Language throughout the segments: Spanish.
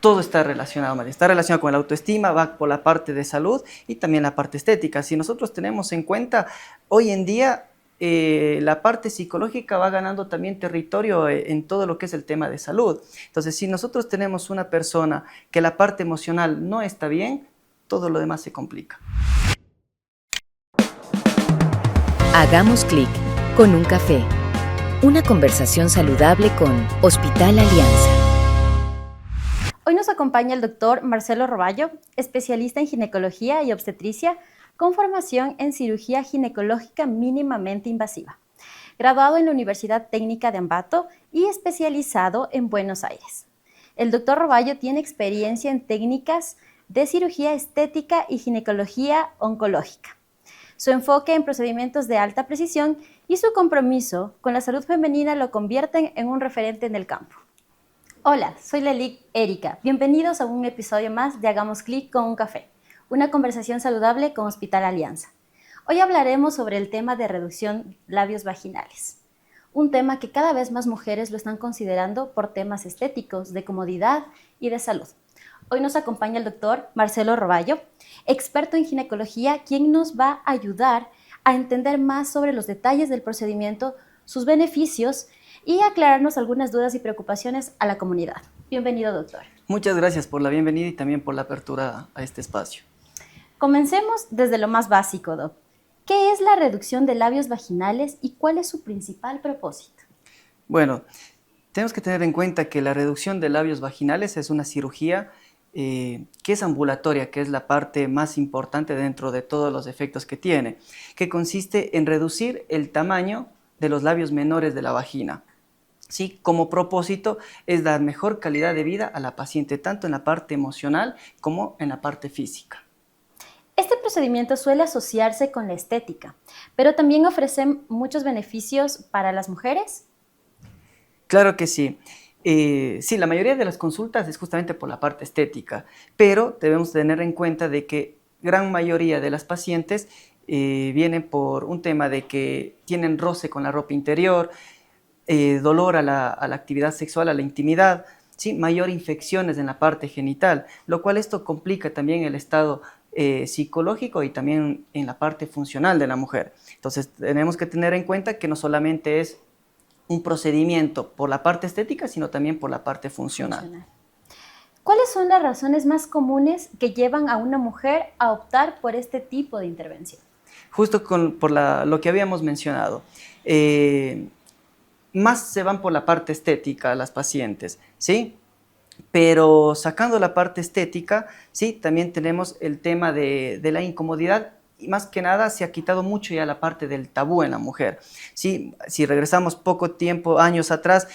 Todo está relacionado, María. Está relacionado con la autoestima, va por la parte de salud y también la parte estética. Si nosotros tenemos en cuenta, hoy en día la parte psicológica va ganando también territorio en todo lo que es el tema de salud. Entonces, si nosotros tenemos una persona que la parte emocional no está bien, todo lo demás se complica. Hagamos clic con un café. Una conversación saludable con Hospital Alianza. Hoy nos acompaña el doctor Marcelo Roballo, especialista en ginecología y obstetricia, con formación en cirugía ginecológica mínimamente invasiva, graduado en la Universidad Técnica de Ambato y especializado en Buenos Aires. El doctor Roballo tiene experiencia en técnicas de cirugía estética y ginecología oncológica. Su enfoque en procedimientos de alta precisión y su compromiso con la salud femenina lo convierten en un referente en el campo. Hola, soy Lelik Erika. Bienvenidos a un episodio más de Hagamos Clic con un café, una conversación saludable con Hospital Alianza. Hoy hablaremos sobre el tema de reducción labios vaginales, un tema que cada vez más mujeres lo están considerando por temas estéticos, de comodidad y de salud. Hoy nos acompaña el doctor Marcelo Roballo, experto en ginecología, quien nos va a ayudar a entender más sobre los detalles del procedimiento, sus beneficios y aclararnos algunas dudas y preocupaciones a la comunidad. Bienvenido, doctor. Muchas gracias por la bienvenida y también por la apertura a este espacio. Comencemos desde lo más básico, doc. ¿Qué es la reducción de labios vaginales y cuál es su principal propósito? Bueno, tenemos que tener en cuenta que la reducción de labios vaginales es una cirugía que es ambulatoria, que es la parte más importante dentro de todos los efectos que tiene, que consiste en reducir el tamaño de los labios menores de la vagina. Sí, como propósito es dar mejor calidad de vida a la paciente, tanto en la parte emocional como en la parte física. Este procedimiento suele asociarse con la estética, pero también ofrece muchos beneficios para las mujeres. Claro que sí. Sí, la mayoría de las consultas es justamente por la parte estética, pero debemos tener en cuenta de que gran mayoría de las pacientes vienen por un tema de que tienen roce con la ropa interior, dolor a la actividad sexual, a la intimidad, ¿sí? Mayor infecciones en la parte genital, lo cual esto complica también el estado psicológico y también en la parte funcional de la mujer. Entonces tenemos que tener en cuenta que no solamente es un procedimiento por la parte estética, sino también por la parte funcional. ¿Cuáles son las razones más comunes que llevan a una mujer a optar por este tipo de intervención? Justo por lo que habíamos mencionado. Más se van por la parte estética las pacientes, ¿sí? Pero sacando la parte estética, sí, también tenemos el tema de la incomodidad y más que nada se ha quitado mucho ya la parte del tabú en la mujer. Sí, si regresamos poco tiempo, años atrás,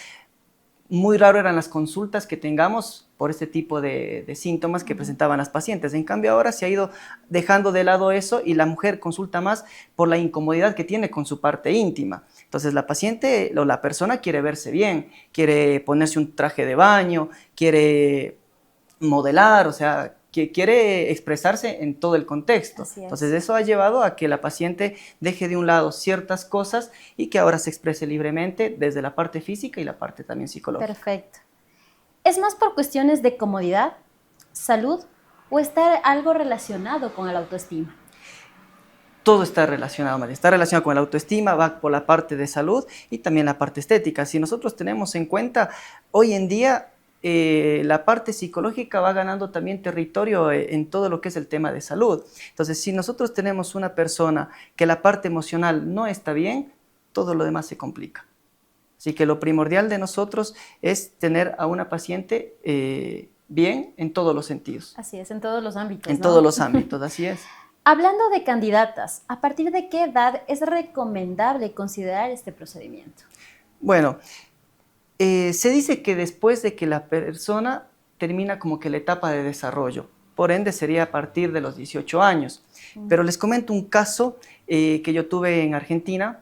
muy raro eran las consultas que tengamos por este tipo de síntomas que presentaban las pacientes. En cambio, ahora se ha ido dejando de lado eso y la mujer consulta más por la incomodidad que tiene con su parte íntima. Entonces, la paciente o la persona quiere verse bien, quiere ponerse un traje de baño, quiere modelar, o sea, que quiere expresarse en todo el contexto. Entonces, eso ha llevado a que la paciente deje de un lado ciertas cosas y que ahora se exprese libremente desde la parte física y la parte también psicológica. Perfecto. ¿Es más por cuestiones de comodidad, salud o está algo relacionado con el autoestima? Todo está relacionado, María. Está relacionado con la autoestima, va por la parte de salud y también la parte estética. Si nosotros tenemos en cuenta, hoy en día la parte psicológica va ganando también territorio en todo lo que es el tema de salud. Entonces, si nosotros tenemos una persona que la parte emocional no está bien, todo lo demás se complica. Así que lo primordial de nosotros es tener a una paciente bien en todos los sentidos. Así es, en todos los ámbitos. En todos los ámbitos, así es. Hablando de candidatas, ¿a partir de qué edad es recomendable considerar este procedimiento? Bueno, se dice que después de que la persona termina como que la etapa de desarrollo, por ende sería a partir de los 18 años. Pero les comento un caso que yo tuve en Argentina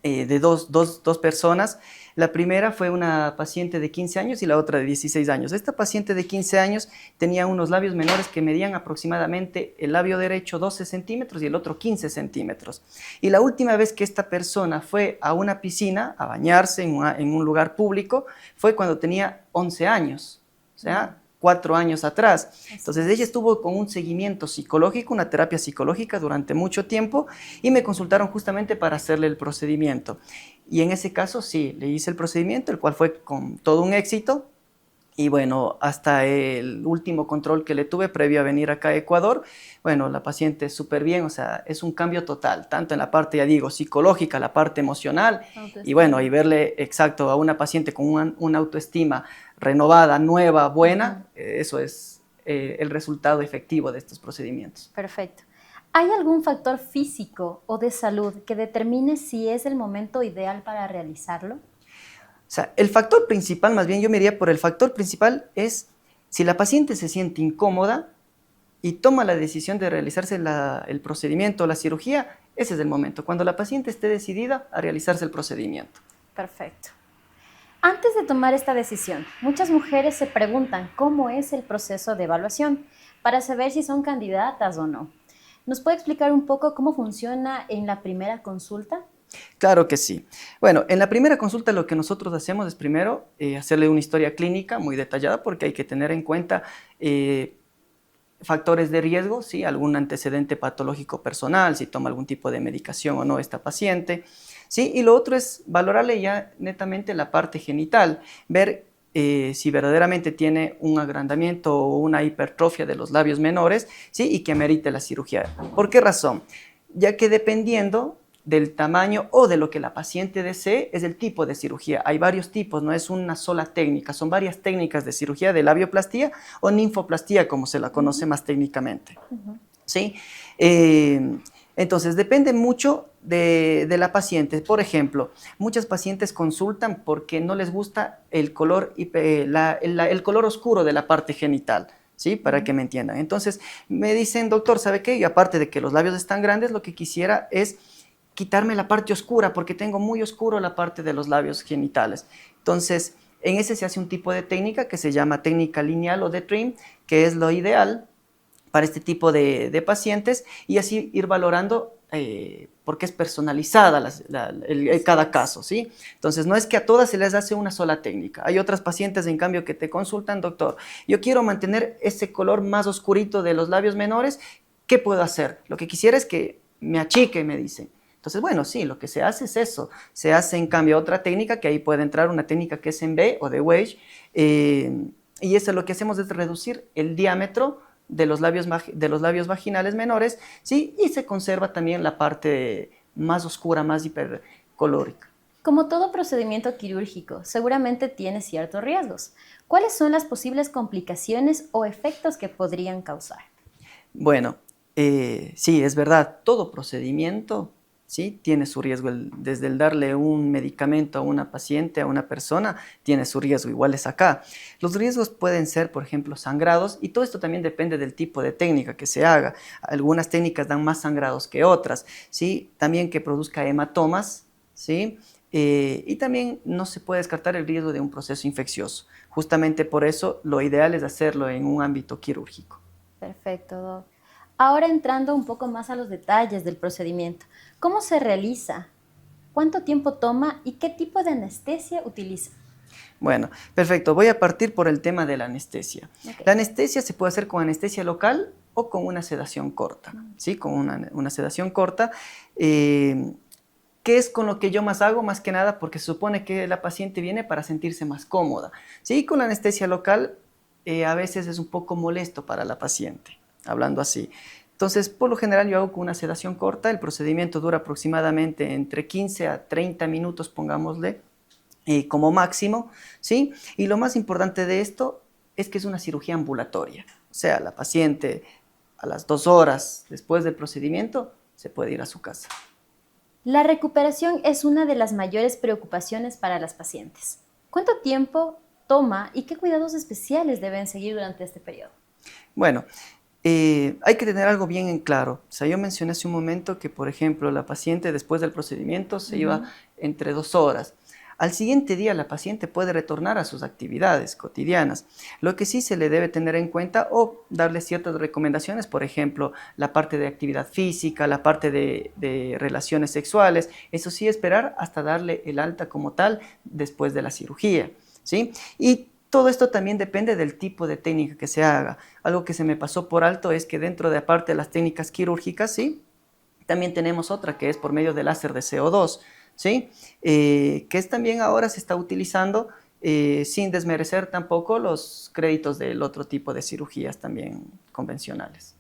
de dos personas. La primera fue una paciente de 15 años y la otra de 16 años. Esta paciente de 15 años tenía unos labios menores que medían aproximadamente el labio derecho 12 centímetros y el otro 15 centímetros. Y la última vez que esta persona fue a una piscina a bañarse en un lugar público fue cuando tenía 11 años. O sea, 4 años atrás. Entonces ella estuvo con un seguimiento psicológico, una terapia psicológica durante mucho tiempo y me consultaron justamente para hacerle el procedimiento. Y en ese caso sí, le hice el procedimiento, el cual fue con todo un éxito. Y bueno, hasta el último control que le tuve previo a venir acá a Ecuador, bueno, la paciente súper bien, o sea, es un cambio total, tanto en la parte, ya digo, psicológica, la parte emocional, y bueno, y verle exacto a una paciente con una autoestima renovada, nueva, buena, eso es el resultado efectivo de estos procedimientos. Perfecto. ¿Hay algún factor físico o de salud que determine si es el momento ideal para realizarlo? O sea, el factor principal, más bien yo me iría por el factor principal, es si la paciente se siente incómoda y toma la decisión de realizarse el procedimiento o la cirugía, ese es el momento, cuando la paciente esté decidida a realizarse el procedimiento. Perfecto. Antes de tomar esta decisión, muchas mujeres se preguntan cómo es el proceso de evaluación para saber si son candidatas o no. ¿Nos puede explicar un poco cómo funciona en la primera consulta? Claro que sí. Bueno, en la primera consulta lo que nosotros hacemos es primero hacerle una historia clínica muy detallada porque hay que tener en cuenta factores de riesgo, ¿sí? Algún antecedente patológico personal, si toma algún tipo de medicación o no esta paciente, ¿sí? Y lo otro es valorarle ya netamente la parte genital, ver si verdaderamente tiene un agrandamiento o una hipertrofia de los labios menores, ¿sí? Y que amerite la cirugía. ¿Por qué razón? Ya que dependiendo del tamaño o de lo que la paciente desee, es el tipo de cirugía. Hay varios tipos, no es una sola técnica, son varias técnicas de cirugía de labioplastía o ninfoplastía, como se la conoce más técnicamente. ¿Sí? Entonces, depende mucho de la paciente. Por ejemplo, muchas pacientes consultan porque no les gusta el color, el color oscuro de la parte genital. ¿Sí? Para que me entiendan. Entonces, me dicen, doctor, ¿sabe qué? Y aparte de que los labios están grandes, lo que quisiera es quitarme la parte oscura porque tengo muy oscuro la parte de los labios genitales. Entonces, en ese se hace un tipo de técnica que se llama técnica lineal o de trim, que es lo ideal para este tipo de pacientes y así ir valorando porque es personalizada cada caso, ¿sí? Entonces, no es que a todas se les hace una sola técnica. Hay otras pacientes, en cambio, que te consultan, doctor, yo quiero mantener ese color más oscurito de los labios menores, ¿qué puedo hacer? Lo que quisiera es que me achique, me dicen. Entonces, bueno, sí, lo que se hace es eso. Se hace, en cambio, otra técnica, que ahí puede entrar una técnica que es en B o de Wedge, y eso lo que hacemos es reducir el diámetro de los labios vaginales menores, ¿sí? Y se conserva también la parte más oscura, más hipercolórica. Como todo procedimiento quirúrgico, seguramente tiene ciertos riesgos. ¿Cuáles son las posibles complicaciones o efectos que podrían causar? Bueno, sí, es verdad, todo procedimiento, ¿sí? Tiene su riesgo, desde el darle un medicamento a una paciente, a una persona, tiene su riesgo, igual es acá. Los riesgos pueden ser, por ejemplo, sangrados, y todo esto también depende del tipo de técnica que se haga. Algunas técnicas dan más sangrados que otras, ¿sí? También que produzca hematomas, ¿sí? Y también no se puede descartar el riesgo de un proceso infeccioso. Justamente por eso lo ideal es hacerlo en un ámbito quirúrgico. Perfecto, Doc. Ahora entrando un poco más a los detalles del procedimiento. ¿Cómo se realiza? ¿Cuánto tiempo toma? ¿Y qué tipo de anestesia utiliza? Bueno, perfecto. Voy a partir por el tema de la anestesia. Okay. La anestesia se puede hacer con anestesia local o con una sedación corta, ¿sí? Con una sedación corta, ¿qué es con lo que yo más hago? Más que nada porque se supone que la paciente viene para sentirse más cómoda. Sí, con la anestesia local a veces es un poco molesto para la paciente, hablando así. Entonces, por lo general yo hago con una sedación corta, el procedimiento dura aproximadamente entre 15 a 30 minutos, pongámosle, como máximo, ¿sí? Y lo más importante de esto es que es una cirugía ambulatoria, o sea, la paciente a las 2 horas después del procedimiento se puede ir a su casa. La recuperación es una de las mayores preocupaciones para las pacientes. ¿Cuánto tiempo toma y qué cuidados especiales deben seguir durante este periodo? Bueno, hay que tener algo bien en claro. O sea, yo mencioné hace un momento que, por ejemplo, la paciente después del procedimiento se iba entre 2 horas. Al siguiente día la paciente puede retornar a sus actividades cotidianas. Lo que sí se le debe tener en cuenta o darle ciertas recomendaciones, por ejemplo, la parte de actividad física, la parte de relaciones sexuales, eso sí esperar hasta darle el alta como tal después de la cirugía, ¿sí? Y Todo esto también depende del tipo de técnica que se haga. Algo que se me pasó por alto es que dentro de aparte de las técnicas quirúrgicas, ¿sí? También tenemos otra que es por medio del láser de CO2, ¿sí? Que es también ahora se está utilizando sin desmerecer tampoco los créditos del otro tipo de cirugías también convencionales.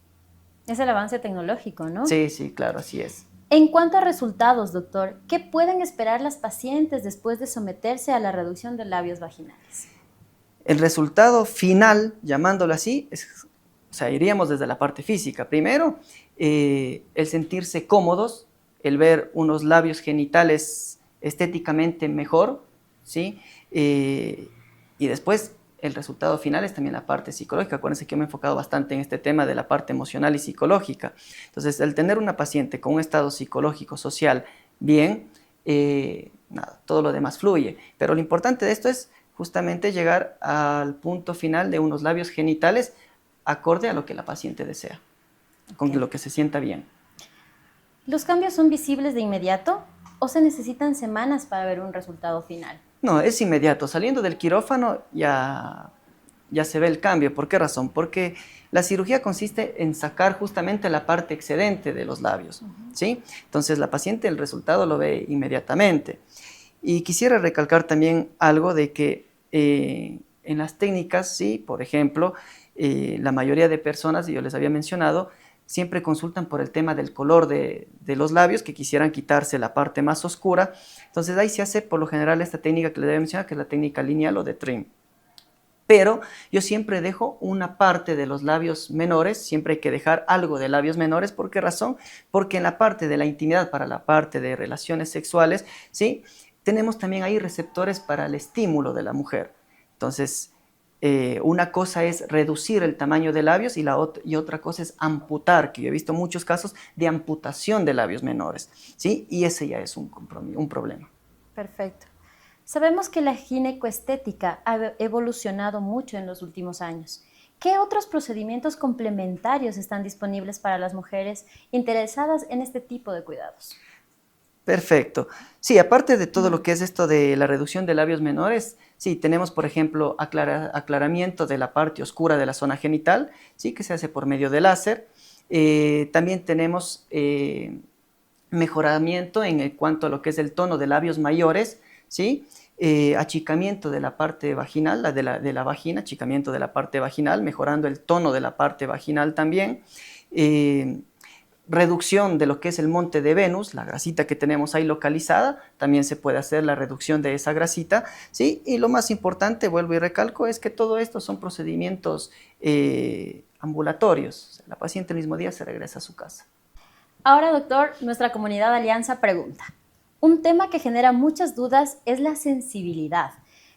Es el avance tecnológico, ¿no? Sí, sí, claro, así es. En cuanto a resultados, doctor, ¿qué pueden esperar las pacientes después de someterse a la reducción de labios vaginales? El resultado final, llamándolo así, o sea, iríamos desde la parte física. Primero, el sentirse cómodos, el ver unos labios genitales estéticamente mejor, ¿sí? Y después, el resultado final es también la parte psicológica. Acuérdense que me he enfocado bastante en este tema de la parte emocional y psicológica. Entonces, al tener una paciente con un estado psicológico, social bien, nada, todo lo demás fluye. Pero lo importante de esto es justamente llegar al punto final de unos labios genitales acorde a lo que la paciente desea, con lo que se sienta bien. ¿Los cambios son visibles de inmediato o se necesitan semanas para ver un resultado final? No, es inmediato. Saliendo del quirófano ya se ve el cambio. ¿Por qué razón? Porque la cirugía consiste en sacar justamente la parte excedente de los labios, ¿sí? Entonces la paciente el resultado lo ve inmediatamente. Y quisiera recalcar también algo de que en las técnicas, sí, por ejemplo, la mayoría de personas, y yo les había mencionado, siempre consultan por el tema del color de los labios, que quisieran quitarse la parte más oscura. Entonces ahí se hace por lo general esta técnica que les había mencionado, que es la técnica lineal o de trim. Pero yo siempre dejo una parte de los labios menores, siempre hay que dejar algo de labios menores. ¿Por qué razón? Porque en la parte de la intimidad, para la parte de relaciones sexuales, ¿sí? Tenemos también ahí receptores para el estímulo de la mujer. Entonces, una cosa es reducir el tamaño de labios y otra cosa es amputar, que yo he visto muchos casos de amputación de labios menores, ¿sí? Y ese ya es un problema. Perfecto. Sabemos que la ginecoestética ha evolucionado mucho en los últimos años. ¿Qué otros procedimientos complementarios están disponibles para las mujeres interesadas en este tipo de cuidados? Perfecto. Sí, aparte de todo lo que es esto de la reducción de labios menores, sí, tenemos, por ejemplo, aclaramiento de la parte oscura de la zona genital, sí, que se hace por medio de láser. También tenemos mejoramiento en cuanto a lo que es el tono de labios mayores, ¿sí? Achicamiento de la parte vaginal, de la vagina, achicamiento de la parte vaginal, mejorando el tono de la parte vaginal también. Reducción de lo que es el monte de Venus, la grasita que tenemos ahí localizada, también se puede hacer la reducción de esa grasita, ¿sí? Y lo más importante, vuelvo y recalco, es que todo esto son procedimientos ambulatorios. O sea, la paciente el mismo día se regresa a su casa. Ahora, doctor, nuestra comunidad Alianza pregunta. Un tema que genera muchas dudas es la sensibilidad.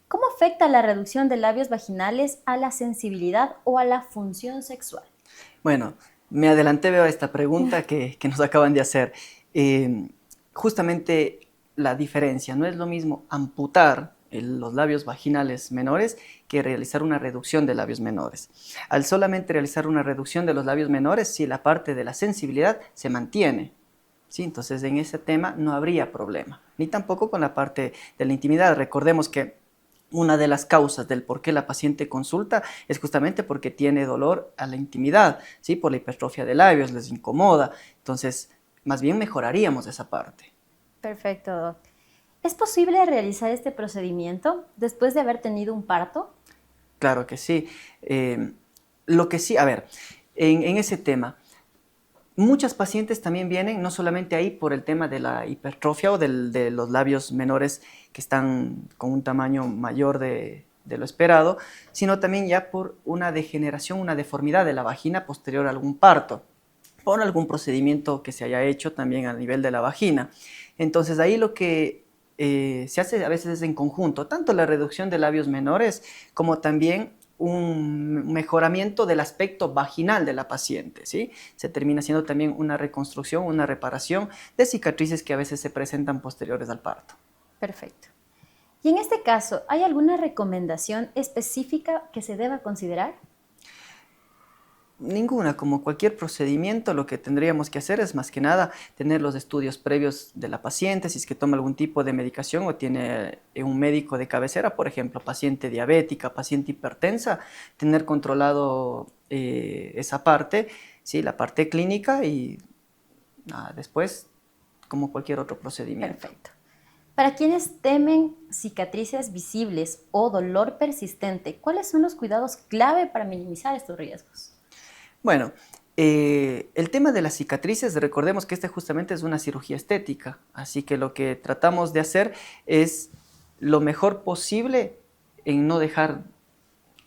¿Cómo afecta la reducción de labios vaginales a la sensibilidad o a la función sexual? Bueno, me adelanté, veo esta pregunta que nos acaban de hacer. Justamente la diferencia, no es lo mismo amputar los labios vaginales menores que realizar una reducción de labios menores. Al solamente realizar una reducción de los labios menores, sí, la parte de la sensibilidad se mantiene, ¿sí? Entonces en ese tema no habría problema, ni tampoco con la parte de la intimidad. Recordemos que una de las causas del por qué la paciente consulta es justamente porque tiene dolor a la intimidad, ¿sí? Por la hipertrofia de labios, les incomoda. Entonces, más bien mejoraríamos esa parte. Perfecto, doc. ¿Es posible realizar este procedimiento después de haber tenido un parto? Claro que sí. Lo que sí, a ver, en ese tema, muchas pacientes también vienen, no solamente ahí por el tema de la hipertrofia o de los labios menores que están con un tamaño mayor de lo esperado, sino también ya por una degeneración, una deformidad de la vagina posterior a algún parto, por algún procedimiento que se haya hecho también a nivel de la vagina. Entonces ahí lo que se hace a veces es en conjunto, tanto la reducción de labios menores como también un mejoramiento del aspecto vaginal de la paciente, ¿sí? Se termina haciendo también una reconstrucción, una reparación de cicatrices que a veces se presentan posteriores al parto. Perfecto. Y en este caso, ¿hay alguna recomendación específica que se deba considerar? Ninguna, como cualquier procedimiento, lo que tendríamos que hacer es más que nada tener los estudios previos de la paciente, si es que toma algún tipo de medicación o tiene un médico de cabecera, por ejemplo, paciente diabética, paciente hipertensa, tener controlado esa parte, ¿sí? La parte clínica y nada, después como cualquier otro procedimiento. Perfecto. Para quienes temen cicatrices visibles o dolor persistente, ¿cuáles son los cuidados clave para minimizar estos riesgos? Bueno, el tema de las cicatrices, recordemos que esta justamente es una cirugía estética, así que lo que tratamos de hacer es lo mejor posible en no dejar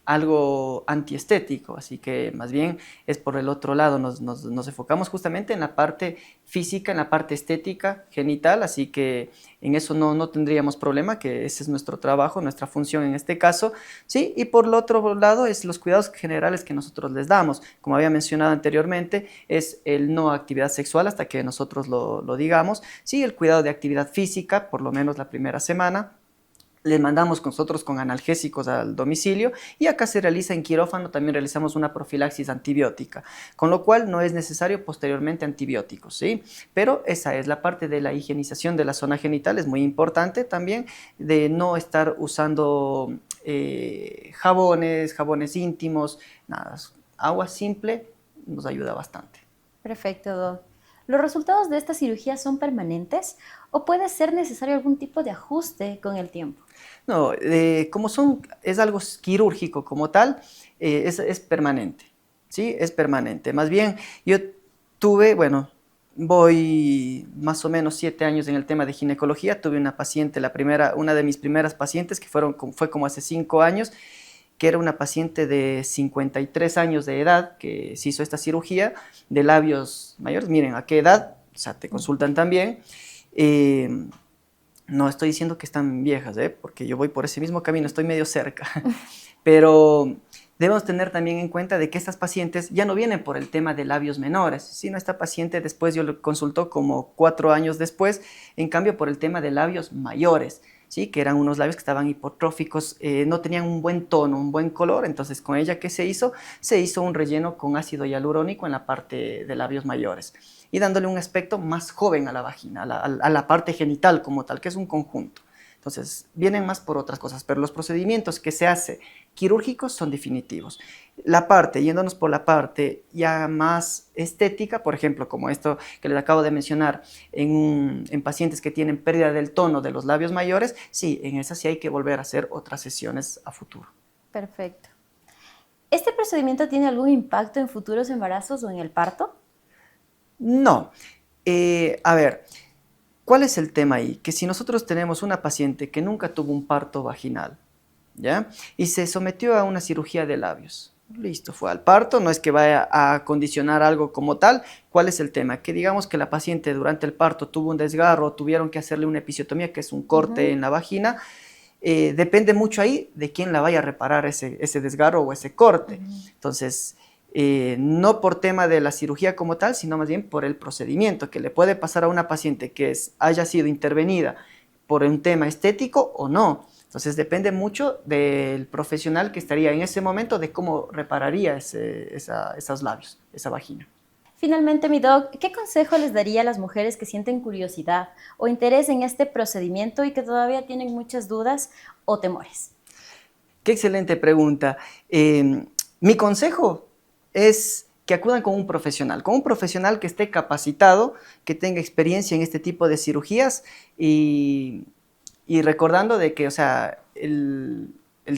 algo antiestético, así que más bien es por el otro lado, nos enfocamos justamente en la parte física, en la parte estética, genital, así que en eso no tendríamos problema, que ese es nuestro trabajo, nuestra función en este caso, ¿sí? Y por el otro lado es los cuidados generales que nosotros les damos, como había mencionado anteriormente, es el no actividad sexual hasta que nosotros lo digamos, ¿sí? El cuidado de actividad física, por lo menos la primera semana, les mandamos nosotros con analgésicos al domicilio y acá se realiza en quirófano, también realizamos una profilaxis antibiótica, con lo cual no es necesario posteriormente antibióticos, ¿sí? Pero esa es la parte de la higienización de la zona genital, es muy importante también de no estar usando jabones íntimos, nada, agua simple nos ayuda bastante. Perfecto, Doc. ¿Los resultados de esta cirugía son permanentes o puede ser necesario algún tipo de ajuste con el tiempo? No, como es algo quirúrgico como tal, es permanente, ¿sí? Es permanente. Más bien, yo tuve, bueno, voy más o menos 7 años en el tema de ginecología, tuve una paciente, una de mis primeras pacientes, que fue como hace 5 años, que era una paciente de 53 años de edad, que se hizo esta cirugía de labios mayores. Miren, ¿a qué edad? O sea, te consultan también. No estoy diciendo que están viejas, porque yo voy por ese mismo camino, estoy medio cerca. Pero debemos tener también en cuenta de que estas pacientes ya no vienen por el tema de labios menores, sino esta paciente después yo lo consultó como 4 años después, en cambio por el tema de labios mayores, ¿sí? Que eran unos labios que estaban hipotróficos, no tenían un buen tono, un buen color. Entonces con ella, ¿qué se hizo? Se hizo un relleno con ácido hialurónico en la parte de labios mayores y dándole un aspecto más joven a la vagina, a la parte genital como tal, que es un conjunto. Entonces, vienen más por otras cosas, pero los procedimientos que se hace quirúrgicos son definitivos. Yéndonos por la parte ya más estética, por ejemplo, como esto que les acabo de mencionar, en pacientes que tienen pérdida del tono de los labios mayores, sí, en esas sí hay que volver a hacer otras sesiones a futuro. Perfecto. ¿Este procedimiento tiene algún impacto en futuros embarazos o en el parto? No. A ver, ¿cuál es el tema ahí? Que si nosotros tenemos una paciente que nunca tuvo un parto vaginal, ¿ya? Y se sometió a una cirugía de labios. Listo, fue al parto, no es que vaya a condicionar algo como tal. ¿Cuál es el tema? Que digamos que la paciente durante el parto tuvo un desgarro, tuvieron que hacerle una episiotomía, que es un corte en la vagina. Depende mucho ahí de quién la vaya a reparar ese desgarro o ese corte. Entonces, no por tema de la cirugía como tal, sino más bien por el procedimiento que le puede pasar a una paciente que haya sido intervenida por un tema estético o no. Entonces depende mucho del profesional que estaría en ese momento de cómo repararía esos labios, esa vagina. Finalmente, mi doc, ¿qué consejo les daría a las mujeres que sienten curiosidad o interés en este procedimiento y que todavía tienen muchas dudas o temores? Qué excelente pregunta. Mi consejo es que acudan con un profesional que esté capacitado, que tenga experiencia en este tipo de cirugías y recordando de que, o sea, el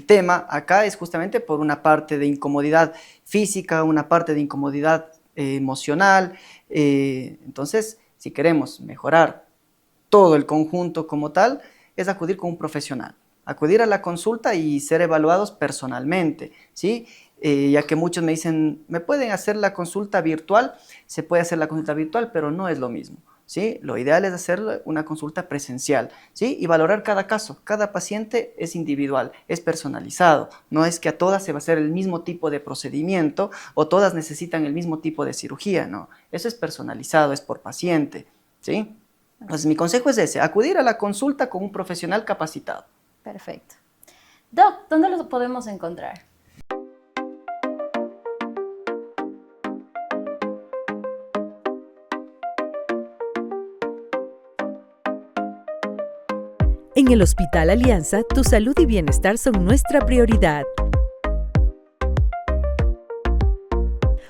tema acá es justamente por una parte de incomodidad física, una parte de incomodidad emocional. Entonces, si queremos mejorar todo el conjunto como tal, es acudir con un profesional, acudir a la consulta y ser evaluados personalmente, ¿sí? Ya que muchos me dicen, ¿me pueden hacer la consulta virtual? Se puede hacer la consulta virtual, pero no es lo mismo, ¿sí? Lo ideal es hacer una consulta presencial, ¿sí? Y valorar cada caso. Cada paciente es individual, es personalizado. No es que a todas se va a hacer el mismo tipo de procedimiento o todas necesitan el mismo tipo de cirugía, no. Eso es personalizado, es por paciente, ¿sí? Entonces, mi consejo es ese, acudir a la consulta con un profesional capacitado. Perfecto. Doc, ¿dónde lo podemos encontrar? En el Hospital Alianza, tu salud y bienestar son nuestra prioridad.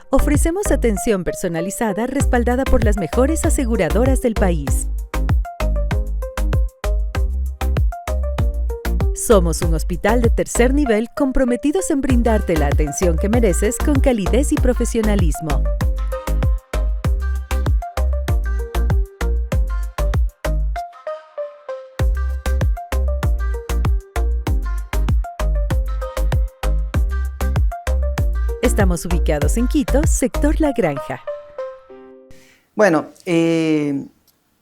Ofrecemos atención personalizada respaldada por las mejores aseguradoras del país. Somos un hospital de tercer nivel comprometidos en brindarte la atención que mereces con calidez y profesionalismo. Estamos ubicados en Quito, sector La Granja. Bueno, pueden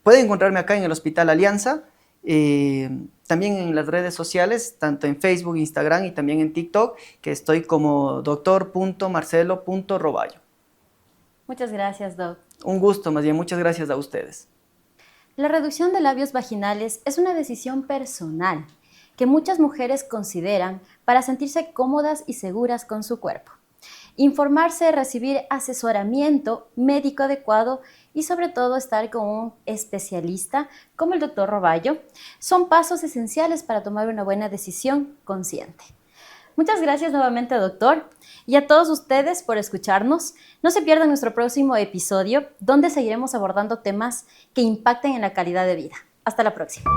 encontrarme acá en el Hospital Alianza, también en las redes sociales, tanto en Facebook, Instagram y también en TikTok, que estoy como doctor.marcelo.roballo. Muchas gracias, Doc. Un gusto, más bien, muchas gracias a ustedes. La reducción de labios vaginales es una decisión personal que muchas mujeres consideran para sentirse cómodas y seguras con su cuerpo. Informarse, recibir asesoramiento médico adecuado y sobre todo estar con un especialista como el doctor Roballo son pasos esenciales para tomar una buena decisión consciente. Muchas gracias nuevamente, doctor, y a todos ustedes por escucharnos. No se pierdan nuestro próximo episodio donde seguiremos abordando temas que impacten en la calidad de vida. Hasta la próxima.